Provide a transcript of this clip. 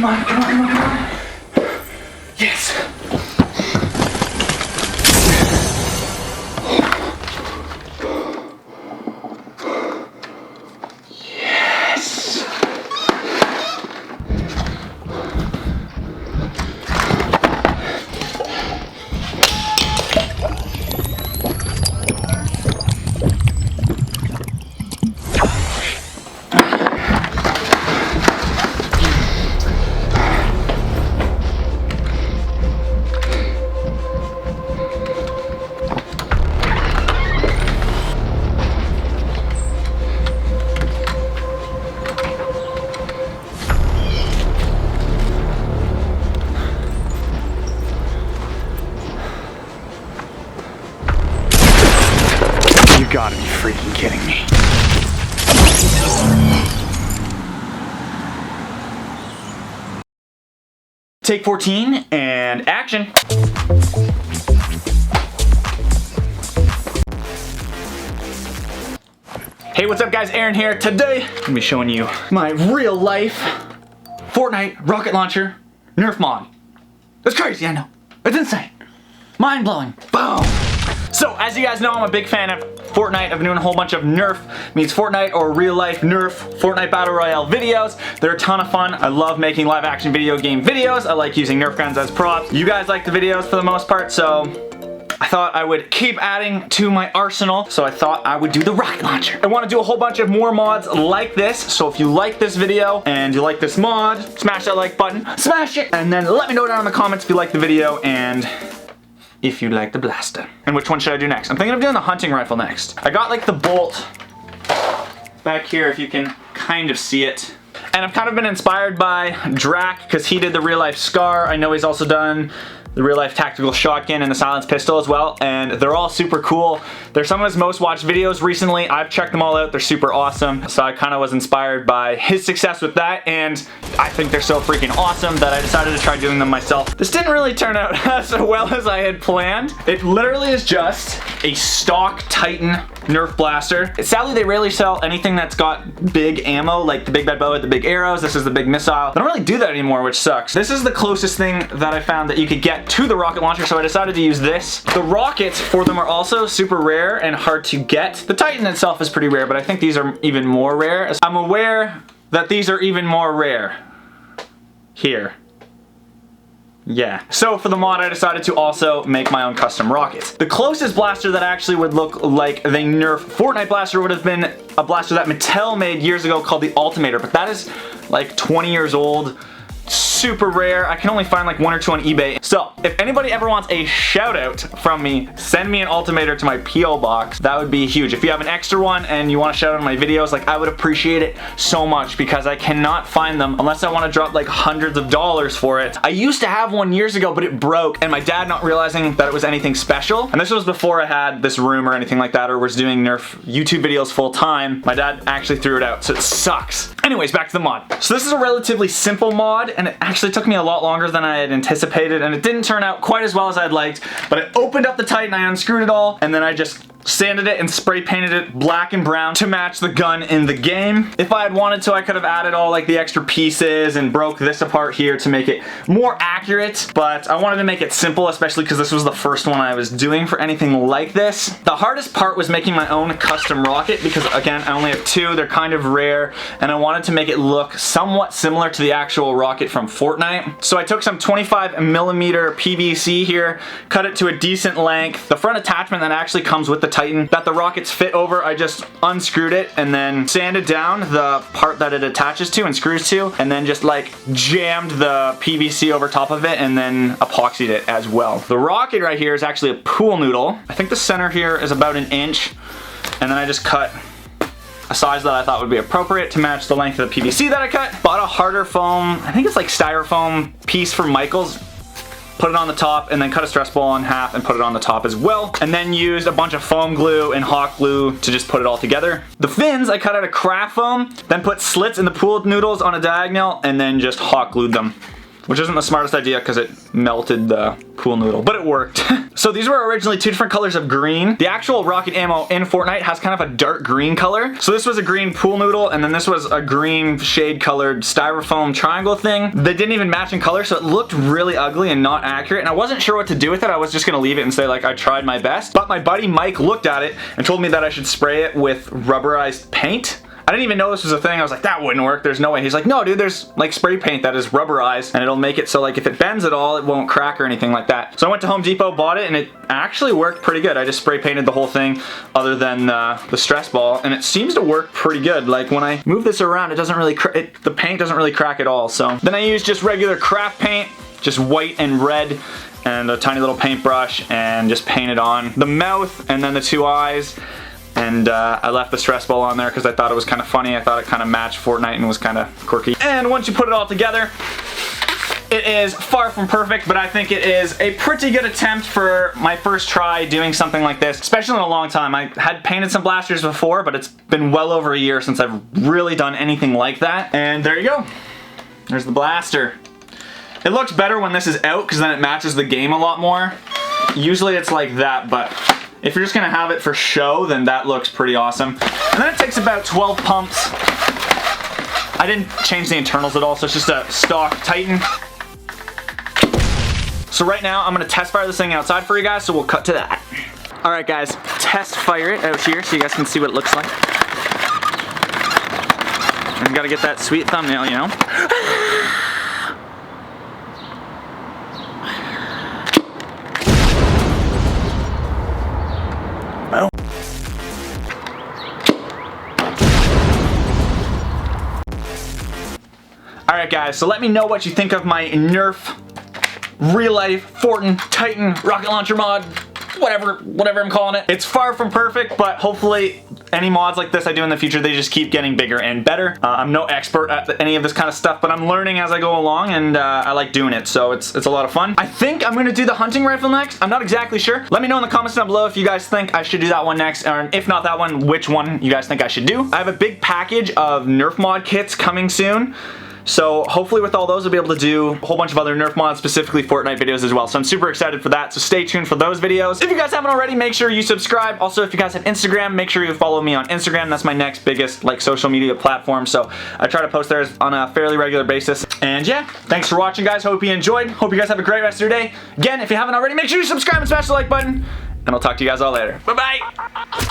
Come on, come on, come on, come on. Yes. Yes. You gotta be freaking kidding me. Take 14 and action. Hey, what's up guys? Aaron here. Today, I'm gonna be showing you my real life Fortnite rocket launcher Nerf mod. It's crazy, I know. It's insane. Mind blowing. Boom. So, as you guys know, I'm a big fan of Fortnite. I've been doing a whole bunch of Nerf meets Fortnite or real life Nerf Fortnite Battle Royale videos. They're a ton of fun. I love making live action video game videos. I like using Nerf guns as props. You guys like the videos for the most part, so I thought I would keep adding to my arsenal, so I thought I would do the rocket launcher. I want to do a whole bunch of more mods like this, so if you like this video and you like this mod, smash that like button, smash it, and then let me know down in the comments if you like the video and if you like the blaster. And which one should I do next? I'm thinking of doing the hunting rifle next. I got like the bolt back here, if you can kind of see it. And I've kind of been inspired by Drac, because he did the real life Scar. I know he's also done the real life tactical shotgun and the silenced pistol as well, and they're all super cool. They're some of his most watched videos recently. I've checked them all out. They're super awesome. So I kind of was inspired by his success with that, and I think they're so freaking awesome that I decided to try doing them myself. This didn't really turn out as well as I had planned. It literally is just a stock Titan Nerf blaster. Sadly, they rarely sell anything that's got big ammo, like the big bad bow with the big arrows. This is the big missile. They don't really do that anymore, which sucks. This is the closest thing that I found that you could get to the rocket launcher, so I decided to use this. The rockets for them are also super rare and hard to get. The Titan itself is pretty rare, but I think these are even more rare. I'm aware that these are even more rare. Here. Yeah. So for the mod, I decided to also make my own custom rockets. The closest blaster that actually would look like the Nerf Fortnite blaster would have been a blaster that Mattel made years ago called the Ultimator, but that is like 20 years old. Super rare. I can only find like one or two on eBay. So if anybody ever wants a shout out from me, send me an Ultimator to my PO box. That would be huge. If you have an extra one and you want to shout out on my videos, like I would appreciate it so much, because I cannot find them unless I want to drop like hundreds of dollars for it. I used to have one years ago, but it broke, and my dad, not realizing that it was anything special, and this was before I had this room or anything like that, or was doing Nerf YouTube videos full time, my dad actually threw it out, so it sucks. Anyways, back to the mod. So this is a relatively simple mod, and it actually took me a lot longer than I had anticipated, and it didn't turn out quite as well as I'd liked, but I opened up the Titan, I unscrewed it all, and then I just sanded it and spray painted it black and brown to match the gun in the game. If I had wanted to, I could have added all like the extra pieces and broke this apart here to make it more accurate, but I wanted to make it simple, especially because this was the first one I was doing for anything like this. The hardest part was making my own custom rocket, because again, I only have two, they're kind of rare, and I wanted to make it look somewhat similar to the actual rocket from Fortnite. So I took some 25mm PVC here, cut it to a decent length. The front attachment that actually comes with the Titan that the rockets fit over, I just unscrewed it and then sanded down the part that it attaches to and screws to, and then just like jammed the PVC over top of it and then epoxied it as well. The rocket right here is actually a pool noodle. I think the center here is about 1 inch, and then I just cut a size that I thought would be appropriate to match the length of the PVC that I cut. Bought a harder foam, I think it's like styrofoam piece from Michael's, put it on the top, and then cut a stress ball in half and put it on the top as well, and then used a bunch of foam glue and hot glue to just put it all together. The fins I cut out of craft foam, then put slits in the pool noodles on a diagonal, and then just hot glued them. which isn't the smartest idea because it melted the pool noodle, but it worked. So these were originally 2 different colors of green. The actual rocket ammo in Fortnite has kind of a dark green color. So this was a green pool noodle, and then this was a green shade colored styrofoam triangle thing. They didn't even match in color, so it looked really ugly and not accurate, and I wasn't sure what to do with it. I was just gonna leave it and say like I tried my best. But my buddy Mike looked at it and told me that I should spray it with rubberized paint. I didn't even know this was a thing. I was like, that wouldn't work. There's no way. He's like, no, dude, there's like spray paint that is rubberized and it'll make it so like if it bends at all, it won't crack or anything like that. So I went to Home Depot, bought it, and it actually worked pretty good. I just spray painted the whole thing other than the stress ball, and it seems to work pretty good. Like when I move this around, it doesn't really, the paint doesn't really crack at all. So then I used just regular craft paint, just white and red, and a tiny little paintbrush, and just painted on the mouth and then the 2 eyes. And I left the stress ball on there because I thought it was kind of funny. I thought it kind of matched Fortnite and was kind of quirky. And once you put it all together, it is far from perfect, but I think it is a pretty good attempt for my first try doing something like this, especially in a long time. I had painted some blasters before, but it's been well over a year since I've really done anything like that. And there you go. There's the blaster. It looks better when this is out because then it matches the game a lot more. Usually it's like that, but if you're just gonna have it for show, then that looks pretty awesome. And then it takes about 12 pumps. I didn't change the internals at all, so it's just a stock Titan. So right now, I'm gonna test fire this thing outside for you guys, so we'll cut to that. All right, guys, test fire it out here so you guys can see what it looks like. And gotta get that sweet thumbnail, you know? Alright guys, so let me know what you think of my Nerf real life Fortnite Titan Rocket Launcher mod. Whatever I'm calling it. It's far from perfect, but hopefully any mods like this I do in the future, they just keep getting bigger and better. I'm no expert at any of this kind of stuff, but I'm learning as I go along, and I like doing it, so it's a lot of fun. I think I'm gonna do the hunting rifle next. I'm not exactly sure. Let me know in the comments down below if you guys think I should do that one next, or if not that one, which one you guys think I should do. I have a big package of Nerf mod kits coming soon. So hopefully with all those, I'll be able to do a whole bunch of other Nerf mods, specifically Fortnite videos as well. So I'm super excited for that, so stay tuned for those videos. If you guys haven't already, make sure you subscribe. Also, if you guys have Instagram, make sure you follow me on Instagram. That's my next biggest like social media platform. So I try to post there on a fairly regular basis. And yeah, thanks for watching, guys. Hope you enjoyed. Hope you guys have a great rest of your day. Again, if you haven't already, make sure you subscribe and smash the like button. And I'll talk to you guys all later. Bye-bye!